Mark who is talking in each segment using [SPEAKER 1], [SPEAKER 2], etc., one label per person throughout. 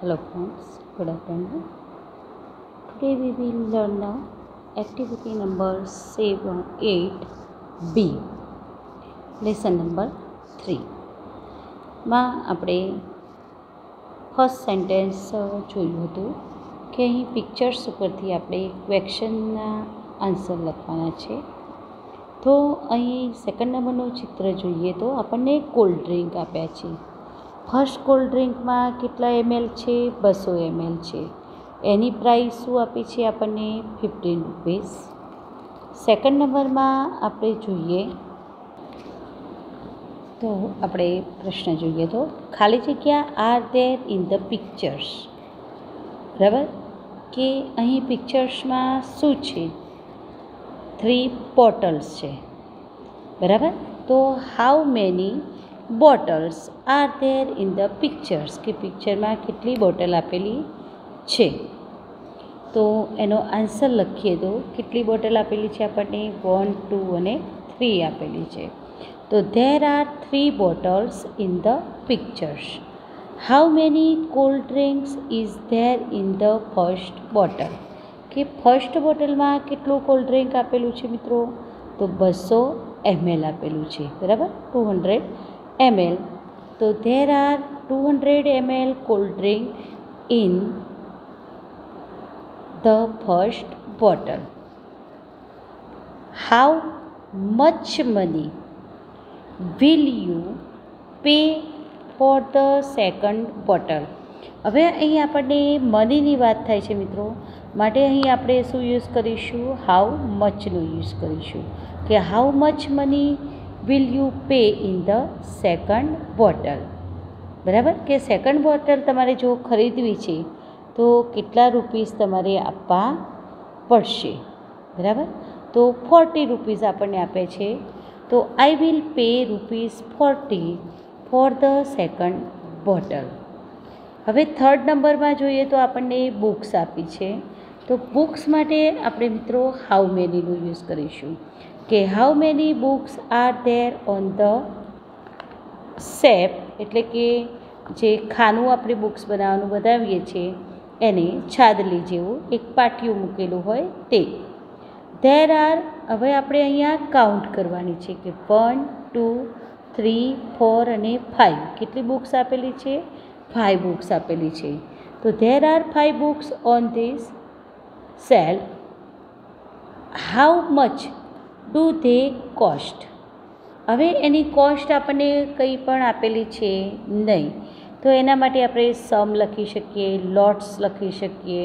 [SPEAKER 1] Hello friends, good afternoon. Today we will learn now activity number 8B, lesson number 3. માં આપણે first sentence જોયું હતું કે અહીં પિક્ચર્સ ઉપરથી આપણે ક્વેશ્ચનના આન્સર લખવાના છે. તો અહીં સેકન્ડ નંબરનું ચિત્ર જોઈએ તો આપણને કોલ્ડ ડ્રિંક આપ્યા છે. ફર્સ્ટ કોલ્ડ ડ્રિંકમાં કેટલા ml છે? 200 ml છે. એની પ્રાઇસ શું આપી છે આપણને? 15 રૂપીસ. સેકન્ડ નંબરમાં આપણે જોઈએ તો આપણે પ્રશ્ન જોઈએ તો ખાલી જગ્યા are there in the pictures, બરાબર, કે અહીં પિક્ચર્સમાં શું છે? 3 બોટલ્સ છે, બરાબર. તો how many bottles are there in the pictures, કે પિક્ચરમાં કેટલી બોટલ આપેલી છે? તો એનો આન્સર લખીએ તો કેટલી બોટલ આપેલી છે આપણને? 1, 2 અને 3 આપેલી છે. તો there are 3 bottles in the pictures. How many cold drinks is there in the first bottle, કે ફર્સ્ટ બોટલમાં કેટલું કોલ્ડ ડ્રિંક આપેલું છે મિત્રો? તો 200 ml આપેલું છે, બરાબર, 200 ml. તો there are 200 ml cold drink in the first bottle. How much money will you pay for the second bottle. હવે અહીં આપણને મનીની વાત થાય છે મિત્રો, માટે અહીં આપણે શું યુઝ કરીશું? હાઉ મચનો યુઝ કરીશું, કે how much money will you pay in the second bottle, બરાબર. કે સેકન્ડ બોટલ તમારે જો ખરીદવી છે તો કેટલા રૂપીસ તમારે આપવા પડશે, બરાબર. તો 40 રૂપીસ આપણને આપે છે. તો I will pay ₹40 for the second bottle. હવે થર્ડ નંબરમાં જોઈએ તો આપણને બુક્સ આપી છે. તો બુક્સ માટે આપણે મિત્રો હાઉ મેનીનો યુઝ કરીશું, કે how many books are there on the shape, એટલે કે જે ખાનું આપણે બુક્સ બનાવીએ છીએ એને છાદલી જેવું એક પાટિયું મૂકેલું હોય તે. ધેર આર, હવે આપણે અહીંયા કાઉન્ટ કરવાની છે કે 1, 2, 3, 4 અને 5 કેટલી બુક્સ આપેલી છે? 5 બુક્સ આપેલી છે. તો there are 5 books on this shelf. How much do they cost. હવે એની કોસ્ટ આપણને કંઈ પણ આપેલી છે નહીં, તો એના માટે આપણે સમ લખી શકીએ, લોટ્સ લખી શકીએ,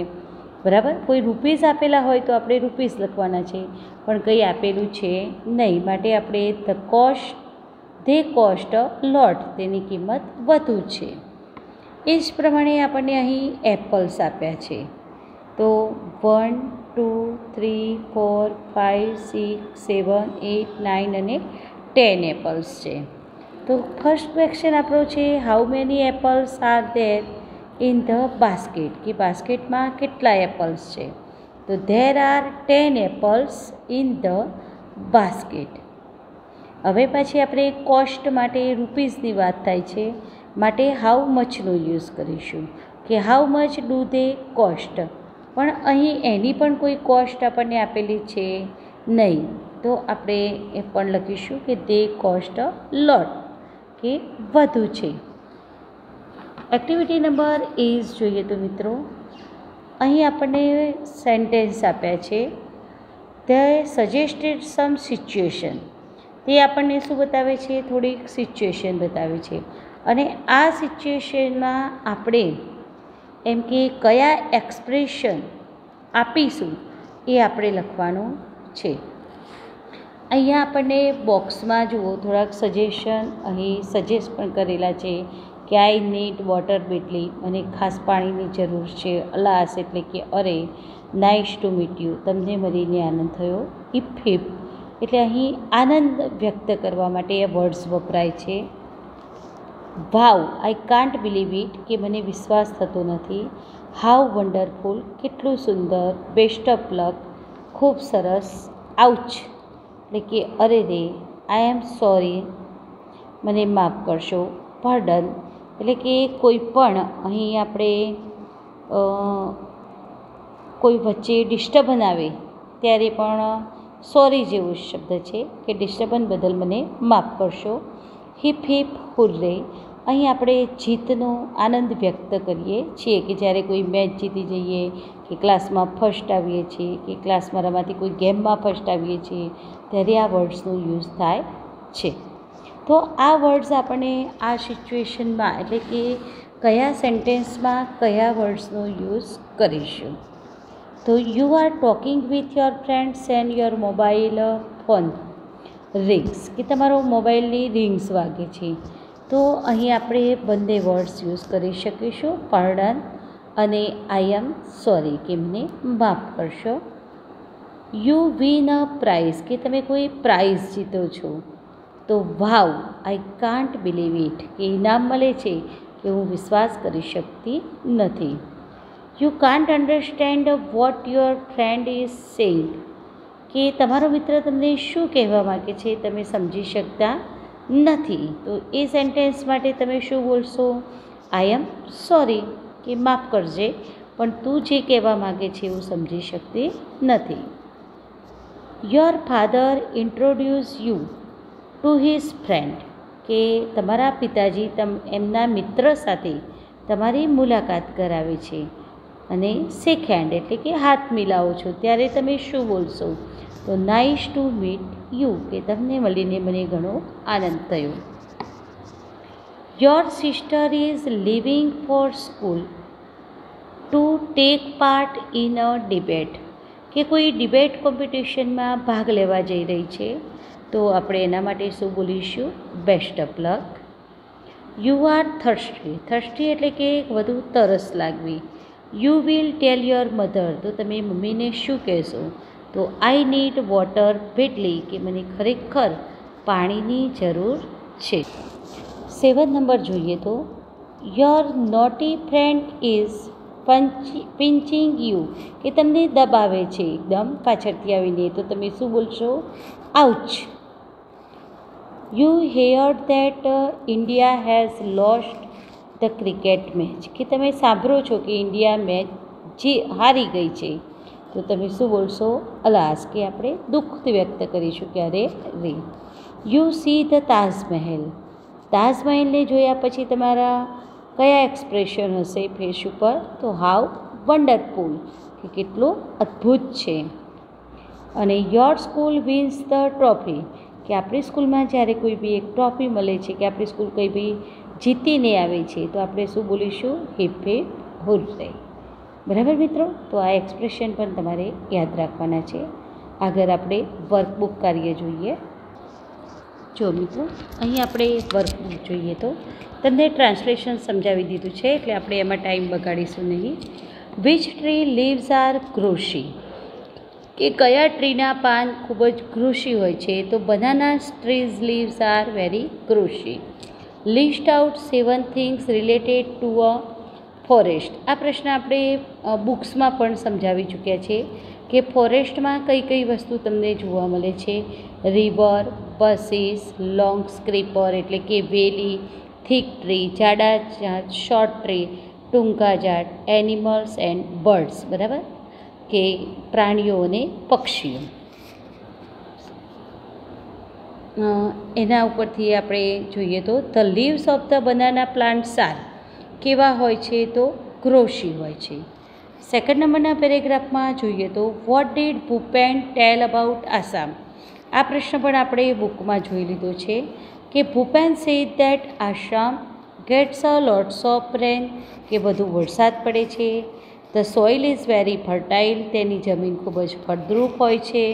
[SPEAKER 1] બરાબર. કોઈ રૂપીસ આપેલા હોય તો આપણે રૂપીસ લખવાના છે, પણ કંઈ આપેલું છે નહીં, માટે આપણે ધ કોસ્ટ લોટ, તેની કિંમત વધુ છે. એ જ પ્રમાણે આપણને અહીં એપલ્સ આપ્યા છે. તો 1, 2, 3, 4, 5, 6, 7, 8, 9 અને 10 એપલ્સ છે. તો ફર્સ્ટ ક્વેશ્ચન આપણો છે how many apples are there in the basket, કે બાસ્કેટમાં કેટલા એપલ્સ છે? તો there are 10 apples in the basket. હવે પછી આપણે કોસ્ટ માટે રૂપીસની વાત થાય છે, માટે હાઉ મચનો યુઝ કરીશું, કે how much do they cost. પણ અહીં એની પણ કોઈ કોસ્ટ આપણને આપેલી છે નહીં, તો આપણે એ પણ લખીશું કે ધે કોસ્ટ લોટ, કે વધુ છે. એક્ટિવિટી નંબર ઇઝ જોઈએ તો મિત્રો અહીં આપણને સેન્ટેન્સ આપ્યા છે. તે સજેસ્ટેડ સમ સિચ્યુએશન, તે આપણને શું બતાવે છે? થોડીક સિચ્યુએશન બતાવે છે. અને આ સિચ્યુએશનમાં આપણે એમ કે કયા એક્સપ્રેશન આપીશું એ આપણે લખવાનું છે. અહીંયા આપણને બોક્સમાં જુઓ થોડાક સજેશન અહીં સજેસ્ટ પણ કરેલા છે કે આઈ નીડ વોટર બેટલી, મને ખાસ પાણીની જરૂર છે. અલાસ એટલે કે અરે, નાઇસ ટુ મીટ યુ, તમને મળીને આનંદ થયો. ઇફ એટલે અહીં આનંદ વ્યક્ત કરવા માટે એ વર્ડ્સ વપરાય છે. વાવ, આઈ કાન્ટ બિલીવ ઇટ, કે મને વિશ્વાસ થતો નથી. હાઉ વન્ડરફુલ, કેટલું સુંદર. બેસ્ટ ઓફ લક, ખૂબ સરસ. આઉચ એટલે કે અરે રે. આઈ એમ સોરી, મને માફ કરશો. પાર્ડન, એટલે કે કોઈ પણ અહીં આપણે કોઈ વચ્ચે ડિસ્ટર્બન આવે ત્યારે પણ સોરી જેવો શબ્દ છે કે ડિસ્ટર્બન બદલ મને માફ કરશો. હિપ હિપ હુર્રે, અહીં આપણે જીતનો આનંદ વ્યક્ત કરીએ છીએ કે જ્યારે કોઈ મેચ જીતી જઈએ કે ક્લાસમાં ફર્સ્ટ આવીએ છીએ કે ક્લાસમાં રમાતી કોઈ ગેમમાં ફર્સ્ટ આવીએ છીએ ત્યારે આ વર્ડ્સનો યુઝ થાય છે. તો આ વર્ડ્સ આપણે આ સિચ્યુએશનમાં એટલે કે કયા સેન્ટેન્સમાં કયા વર્ડ્સનો યુઝ કરીશું. તો you are talking with your friends and your mobile phone rings, કે તમારો મોબાઈલની રિંગ્સ વાગે છે. તો અહીં આપણે બંને વર્ડ્સ યુઝ કરી શકીશું, પાર્ડન અને આઈ એમ સોરી, કે મને માફ કરશો. યુ વિન અ પ્રાઇઝ, કે તમે કોઈ પ્રાઇઝ જીતો છો. તો વાવ આઈ કાન્ટ બિલીવ ઇટ, કે ઇનામ મળે છે કે હું વિશ્વાસ કરી શકતી નથી. You can't understand what your friend is saying, કે તમારો મિત્ર તમને શું કહેવા માગે છે તમે સમજી શકતા નથી. તો એ સેન્ટેન્સ માટે તમે શું બોલશો? આઈ એમ સોરી, કે માફ કરજે પણ તું જે કહેવા માગે છે હું સમજી શકતી નથી. Your father introduce you to his friend, કે તમારા પિતાજી એમના મિત્ર સાથે તમારી મુલાકાત કરાવે છે. અને શેક હેન્ડ એટલે કે હાથ મિલાવો છો ત્યારે તમે શું બોલશો? તો નાઇસ ટુ મીટ યુ, કે તમને મળીને મને ઘણો આનંદ થયો. Your sister is living for school to take part in a debate, કે કોઈ ડિબેટ કોમ્પિટિશનમાં ભાગ લેવા જઈ રહી છે તો આપણે એના માટે શું બોલીશું? Best of luck. You are thirsty, thirsty એટલે કે વધુ તરસ લાગવી. You will tell your mother, તો તમે મમ્મીને શું કહેશો? તો આઈ નીડ વોટર બેડલી, કે મને ખરેખર પાણીની જરૂર છે. 7 નંબર જોઈએ તો your naughty friend is pinching you, કે તમને દબાવે છે એકદમ પાછળથી આવીને, તો તમે શું બોલશો? Ouch. You heard that India has lost the cricket match, કે તમે સાંભળો છો કે ઇન્ડિયા મેચ જે હારી ગઈ છે તો તમે શું બોલશો? અલાસ, કે આપણે દુઃખ વ્યક્ત કરીશું કે અરે રે. યુ સી ધ તાજમહેલ, તાજમહેલને જોયા પછી તમારા કયા એક્સપ્રેશન હશે ફેસ ઉપર? તો હાવ વન્ડરફુલ, કે કેટલું અદ્ભુત છે. અને your school wins the trophy, કે આપણી સ્કૂલમાં જ્યારે કોઈ બી એક ટ્રોફી મળે છે કે આપણી સ્કૂલ કંઈ બી જીતીને આવે છે તો આપણે શું બોલીશું? Heap heap હુર્રે. બરાબર મિત્રો? તો આ એક્સપ્રેશન પણ તમારે યાદ રાખવાના છે. આગળ આપણે વર્કબુક કાર્ય જોઈએ. જો મિત્રો અહીં આપણે વર્કબુક જોઈએ તો તમને ટ્રાન્સલેશન સમજાવી દીધું છે એટલે આપણે એમાં ટાઈમ બગાડીશું નહીં. વિચ ટ્રી લીવ્સ આર ગ્રોસી, કે કયા ટ્રીના પાન ખૂબ જ ગ્રોસી હોય છે? તો banana trees leaves are very glossy. List out 7 things related to a forest. આ પ્રશ્ન આપણે બુક્સમાં પણ સમજાવી ચૂક્યા છે કે ફોરેસ્ટમાં કઈ કઈ વસ્તુ તમને જોવા મળે છે? રિવર, બસીસ, લોંગ સ્ક્રીપર એટલે કે વેલી, થીક ટ્રી જાડા ઝાડ, શોર્ટ ટ્રી ટૂંકા ઝાડ, એનિમલ્સ એન્ડ બર્ડ્સ, બરાબર, કે પ્રાણીઓ અને પક્ષીઓ. એના ઉપરથી આપણે જોઈએ તો the leaves of the banana plants are, કેવા હોય છે? તો ગ્રોસી હોય છે. 2nd નંબરના પેરેગ્રાફમાં જોઈએ તો what did Bhupen tell about Assam. આ પ્રશ્ન પણ આપણે બુકમાં જોઈ લીધો છે કે Bhupen said that Assam gets a lots of rain, કે વધુ વરસાદ પડે છે. The soil is very fertile, તેની જમીન ખૂબ જ ફળદ્રુપ હોય છે.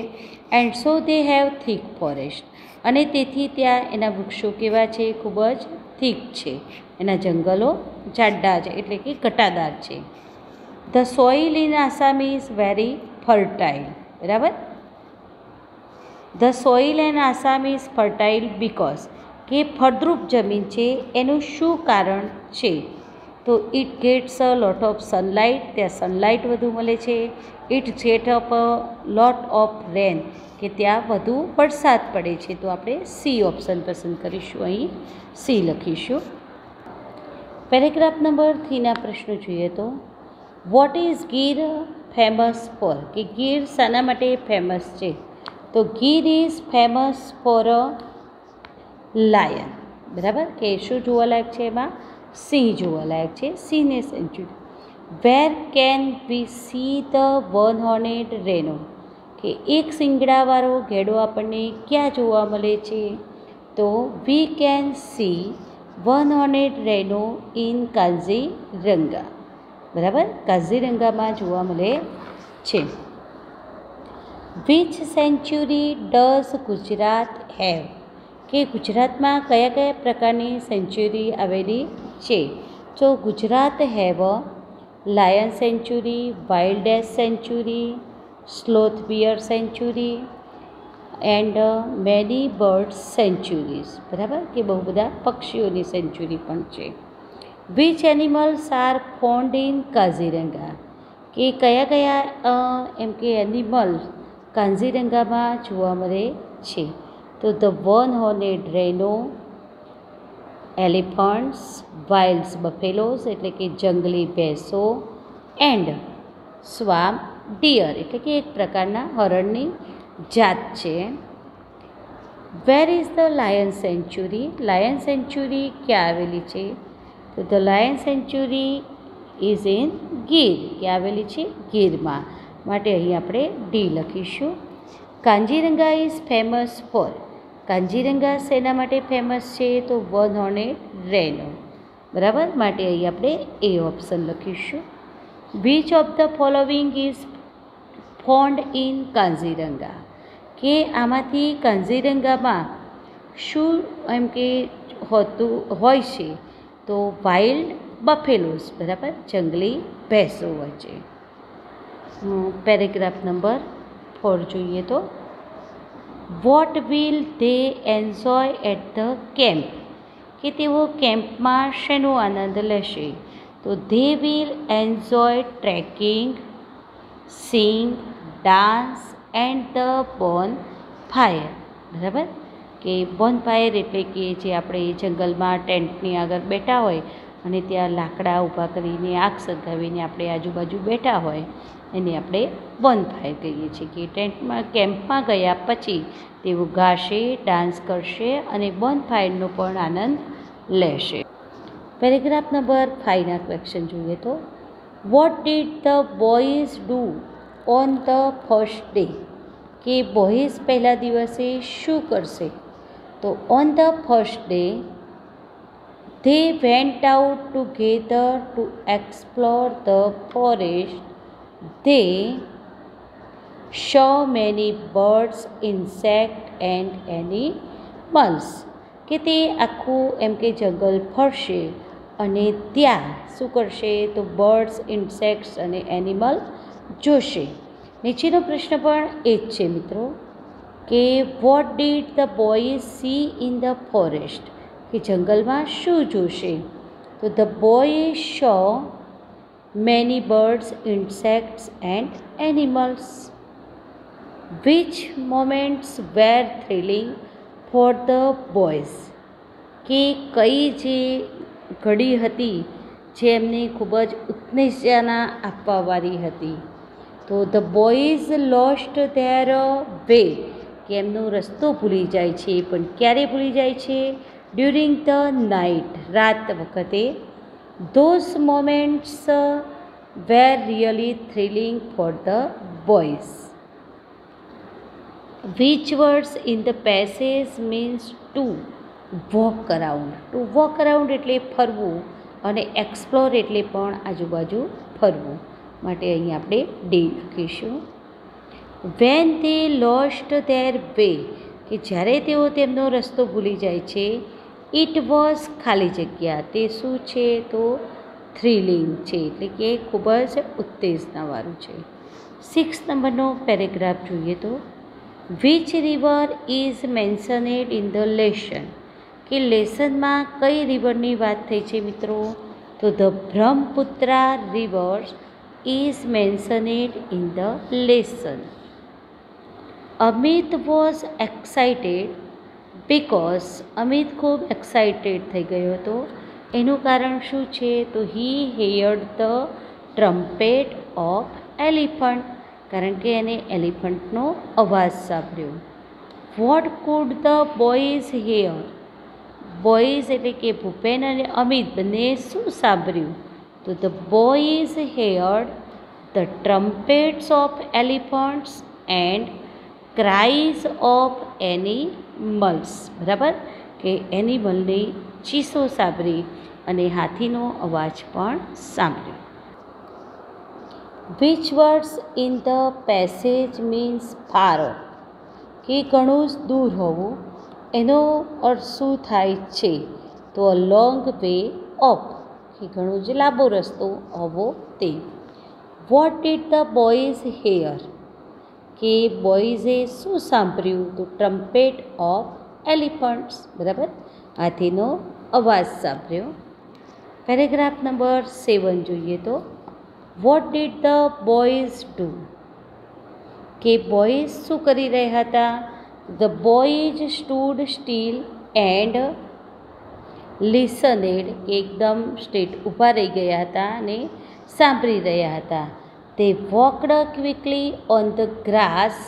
[SPEAKER 1] And so they have thick forest, અને તેથી ત્યાં એના વૃક્ષો કેવા છે? ખૂબ જ થીક છે, એના જંગલો જાડા છે એટલે કે ઘટાદાર છે. The soil in Assam is very fertile, બરાબર. The soil and Assam is fertile because, કે ફળદ્રુપ જમીન છે એનું શું કારણ છે? તો it gets a lot of sunlight, ત્યાં સનલાઇટ વધુ મળે છે. It get up a lot of rain, કે ત્યાં વધુ વરસાદ પડે છે. તો આપણે સી ઓપ્શન પસંદ કરીશું, અહીં સી લખીશું. પેરેગ્રાફ નંબર 3ના પ્રશ્નો જોઈએ તો what is Gir famous for, કે ગીર શાના માટે ફેમસ છે? તો Gir is famous for a lion, બરાબર, કે શું જોવાલાયક છે એમાં? સિંહ જોવાલાયક છે, સિંહને sanctuary. Where can we see the one horned rhino, કે એક શિંગડાવાળો ઘેડો આપણને ક્યાં જોવા મળે છે? તો we can see one horned rhino in Kaziranga, બરાબર, કાઝીરંગામાં જોવા મળે છે. Which sanctuary does Gujarat have, કે ગુજરાતમાં કયા કયા પ્રકારની સેન્ચુરી આવેલી છે? તો Gujarat have a lion sanctuary, wild ass sanctuary, sloth bear sanctuary and many birds sanctuaries, બરાબર, કે બહુ બધા પક્ષીઓની સેન્ચુરી પણ છે. Which animals are found in Kaziranga, કે કયા કયા એમ કે એનિમલ કાઝીરંગામાં જોવા મળે છે? તો the one horned rhino, elephants, wild buffaloes એટલે કે જંગલી ભેંસો, એન્ડ સ્વામ ડિયર એટલે કે એક પ્રકારના હરણની જાત છે. Where is the lion sanctuary, lion sanctuary ક્યાં આવેલી છે? તો the lion sanctuary is in Gir, કે આવેલી છે ગીરમાં, માટે અહીં આપણે ડી લખીશું. Kaziranga is famous for, Kaziranga શેના માટે ફેમસ છે? તો વન હોર્નેડ રેનો, બરાબર, માટે અહીં આપણે એ ઓપ્શન લખીશું. Which of the following is found in Kaziranga, કે આમાંથી કાઝીરંગામાં શું એમ કે હોતું હોય છે? તો વાઇલ્ડ બફેલોઝ, બરાબર, જંગલી ભેંસો હોય છે. પેરેગ્રાફ નંબર 4 જોઈએ તો what will they enjoy at the camp, કે તેઓ કેમ્પમાં શેનો આનંદ લેશે? તો they will enjoy trekking, sing, dance and the bonfire, બરાબર, કે બોન ફાયર એટલે કે જે આપણે જંગલમાં ટેન્ટની આગળ બેઠા હોય અને ત્યાં લાકડા ઊભા કરીને આગ સળગાવીને આપણે આજુબાજુ બેઠા હોય એને આપણે બોન ફાયર કહીએ છીએ. કે ટેન્ટમાં કેમ્પમાં ગયા પછી તેઓ ગાશે, ડાન્સ કરશે અને બોન ફાયરનો પણ આનંદ લેશે. પેરેગ્રાફ નંબર 5ના ક્વેશ્ચન જોઈએ તો what did the boys do on the first day, કે બોયઝ પહેલા દિવસે શું કરશે? તો on the first day they went out together to explore the forest. They saw many birds, insects and animals, કે તે આખું એમ કે જંગલ ફરશે અને ત્યાં શું કરશે? તો બર્ડ્સ, ઇન્સેક્ટ્સ અને એનિમલ જોશે. નીચેનો પ્રશ્ન પણ એ જ છે મિત્રો, કે what did the boys see in the forest, કે જંગલમાં શું જોશે? તો the boy show many birds, insects and animals. Which moments were thrilling for the boys, કે કઈ જે ઘડી હતી જે એમને ખૂબ જ ઉત્તેજના આપવાવાળી હતી? તો the boys lost their way, કે એમનો રસ્તો ભૂલી જાય છે, પણ ક્યારે ભૂલી જાય છે? ડ્યુરિંગ ધ નાઇટ, રાત વખતે. Those moments were really thrilling for the boys. Which words in the passage means to walk around, to walk around એટલે ફરવું અને એક્સપ્લોર એટલે પણ આજુબાજુ ફરવું, માટે અહીં આપણે ડી લખીશું. When they lost their way, કે જ્યારે તેઓ તેમનો રસ્તો ભૂલી જાય છે. ઇટ વોઝ ખાલી જગ્યા, તે શું છે? તો થ્રિલિંગ છે, એટલે કે ખૂબ જ ઉત્તેજનાવાળું છે. 6 નંબરનો પેરેગ્રાફ જોઈએ તો which river is મેન્શનેડ in the lesson, કે લેસનમાં કઈ રિવરની વાત થઈ છે મિત્રો? તો the Brahmaputra river is મેન્શનેડ in the lesson. Amit was excited because, Amit ખૂબ એક્સાઇટેડ થઈ ગયો હતો એનું કારણ શું છે? તો he heard the trumpet of elephant, કારણ કે એને એલિફન્ટનો અવાજ સાંભળ્યો. What could the boys hear? Boys એટલે કે ભૂપેન અને અમિત બંને શું સાંભળ્યું? તો the boys heard the trumpets of elephants and cries of animals. બરાબર, કે એનિમલની ચીસો સાંભળી અને હાથીનો અવાજ પણ સાંભળ્યો. Which words in the passage means far of? કે ઘણું જ દૂર હોવું, એનો અર્થ શું થાય છે? તો અ લોંગ વે ઓફ, કે ઘણો જ લાંબો રસ્તો હોવો તે. Vote did the boys here? કે બોયઝે શું સાંભળ્યું? તો ટ્રમ્પેટ ઓફ એલિફન્ટ્સ. બરાબર, હાથીનો અવાજ સાંભળ્યો. પેરેગ્રાફ નંબર 7 જોઈએ તો what did the boys do? કે બોયઝ શું કરી રહ્યા હતા? The boys stood still and listened, એકદમ સ્ટ્રેટ ઊભા રહી ગયા હતા અને સાંભળી રહ્યા હતા. તે walked quickly on the grass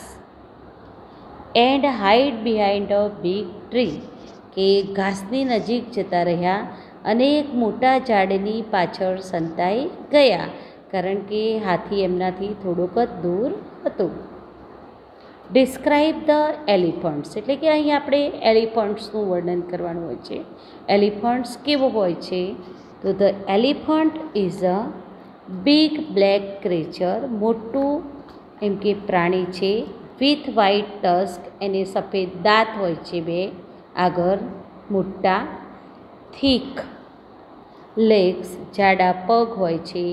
[SPEAKER 1] and hide behind a big tree, કે ઘાસની નજીક જતા રહ્યા અને એક મોટા ઝાડની પાછળ સંતાઈ ગયા, કારણ કે હાથી એમનાથી થોડોક જ દૂર હતો. ડિસ્ક્રાઇબ ધ એલિફન્ટ્સ, એટલે કે અહીં આપણે એલિફન્ટ્સનું વર્ણન કરવાનું હોય છે. એલિફન્ટ્સ કેવો હોય છે? તો the elephant is a big black ક્રેચર, મોટું એમ કે પ્રાણી છે. વિથ વ્હાઇટ ટસ્ક, એને સફેદ દાંત હોય છે બે આગળ મોટા. થીક લેગ્સ, જાડા પગ હોય છે.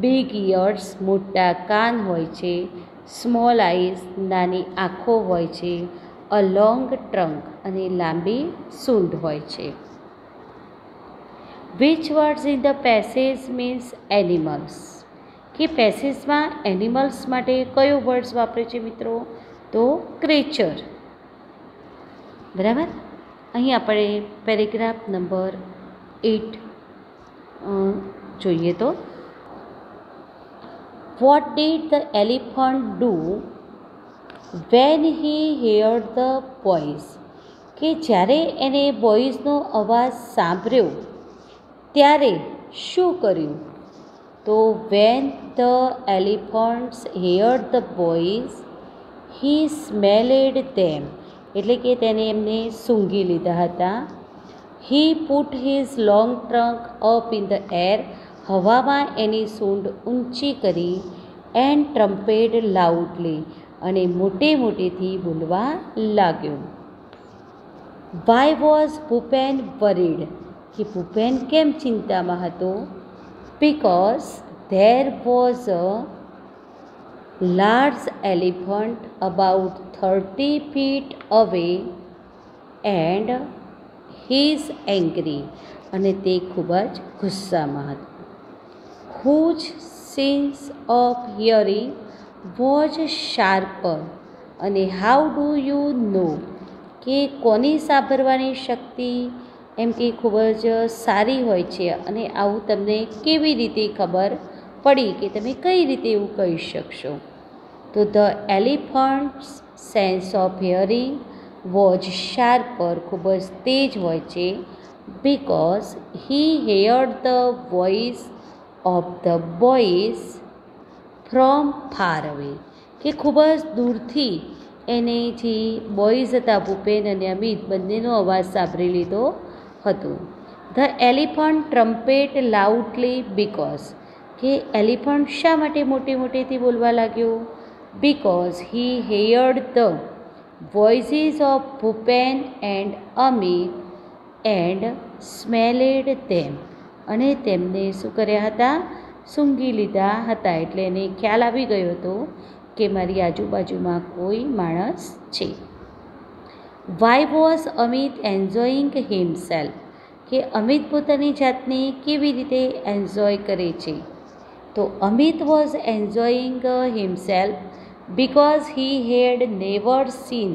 [SPEAKER 1] બિગ ઇયર્સ, મોટા કાન હોય છે. સ્મોલ આઈઝ, નાની આંખો હોય છે. અ લોંગ ટ્રંક, અને લાંબી સૂંઢ હોય છે. Which words in the passage means animals? કે પેસેજમાં એનિમલ્સ માટે કયો વર્ડ્સ વાપરે છે મિત્રો? તો ક્રેચર. બરાબર, અહીં આપણે પેરેગ્રાફ નંબર 8 જોઈએ તો what did the elephant do when he heard the boys? કે જ્યારે એને બોયઝનો અવાજ સાંભળ્યો ત્યારે શું કર્યું? તો when the elephants heard the boys he smelled them, એટલે કે તેને એમને સૂંઘી લીધા હતા. He put his long trunk up in the air, હવામાં એની સૂંઢ ઊંચી કરી. એન્ડ ટ્રમ્પેડ લાઉડલી, અને મોટે મોટેથી બોલવા લાગ્યો. Why was Bhupen worried? કે ભૂપેન કેમ ચિંતામાં હતો? Because there was a large elephant about 30 feet away and he is angry, અને તે ખૂબ જ ગુસ્સામાં હતો. Whose sense of hearing was sharper, અને હાઉ ડુ યુ નો? કે કોની સાંભળવાની શક્તિ એમ કે ખૂબ જ સારી હોય છે, અને આવું તમને કેવી રીતે ખબર પડી, કે તમે કઈ રીતે એવું કહી શકશો? તો the elephant's sense of hearing was sharper, ખૂબ જ તેજ હોય છે. Because he heard the voice of the boys from far away, કે ખૂબ જ દૂરથી એને જે બોયઝ હતા ભૂપેન અને અમિત બંનેનો અવાજ સાંભળી લીધો હતો. The elephant trumpet loudly because, કે એલિફન્ટ શા માટે મોટે મોટેથી બોલવા લાગ્યો? Because he heard the voices of Bhupen and Amit and smelled them, અને તેમને શું કર્યા હતા? સૂંઘી લીધા હતા. એટલે એને ખ્યાલ આવી ગયો હતો કે મારી આજુબાજુમાં કોઈ માણસ છે. Why was Amit enjoying himself? કે અમિત પોતાની જાતને કેવી રીતે એન્જોય કરે છે? તો Amit was enjoying himself because he had never seen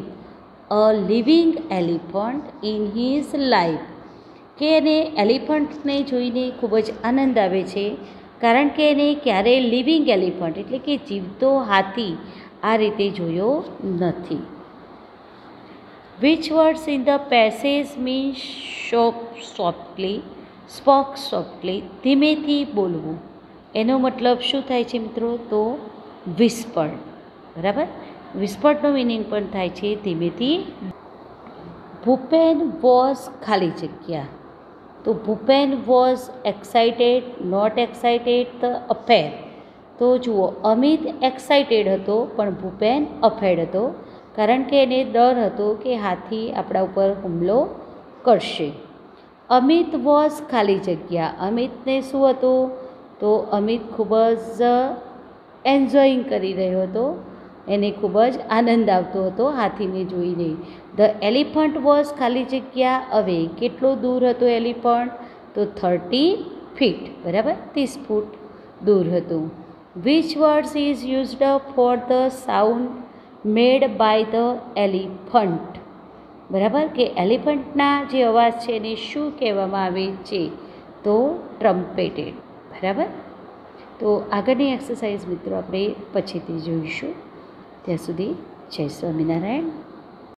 [SPEAKER 1] a living elephant in his life, કે એને એલિફન્ટને જોઈને ખૂબ જ આનંદ આવે છે, કારણ કે એને ક્યારેય લિવિંગ એલિફન્ટ એટલે કે જીવતો હાથી આ રીતે જોયો નથી. Which words in the passage means spoke softly, ધીમેથી બોલવું. એનો મતલબ શું થાય છે મિત્રો? તો વિસ્પર્ડ. બરાબર, વિસ્પર્ડનો મિનિંગ પણ થાય છે ધીમેથી. ભૂપેન વોઝ ખાલી જગ્યા. તો Bhupen was excited, not excited, the affair. તો જુઓ, અમિત એક્સાઇટેડ હતો પણ ભૂપેન અફેર્ડ હતો, કારણ કે એને ડર હતો કે હાથી આપણા ઉપર હુમલો કરશે. અમિત વોઝ ખાલી જગ્યા. અમિતને શું હતું? તો અમિત ખૂબ જ એન્જોયિંગ કરી રહ્યો હતો, એને ખૂબ જ આનંદ આવતો હતો હાથીને જોઈને. ધ એલિફન્ટ વોઝ ખાલી જગ્યા અવે. કેટલો દૂર હતો એલિફન્ટ? તો 30 ફીટ. બરાબર, 30 ફૂટ દૂર હતું. Which words is used for the sound made by the elephant. બરાબર, કે એલિફન્ટના જે અવાજ છે એને શું કહેવામાં આવે છે? તો ટ્રમ્પેટેડ. બરાબર, તો આગળની એક્સરસાઇઝ મિત્રો આપણે પછીથી જોઈશું. ત્યાં સુધી જય સ્વામિનારાયણ.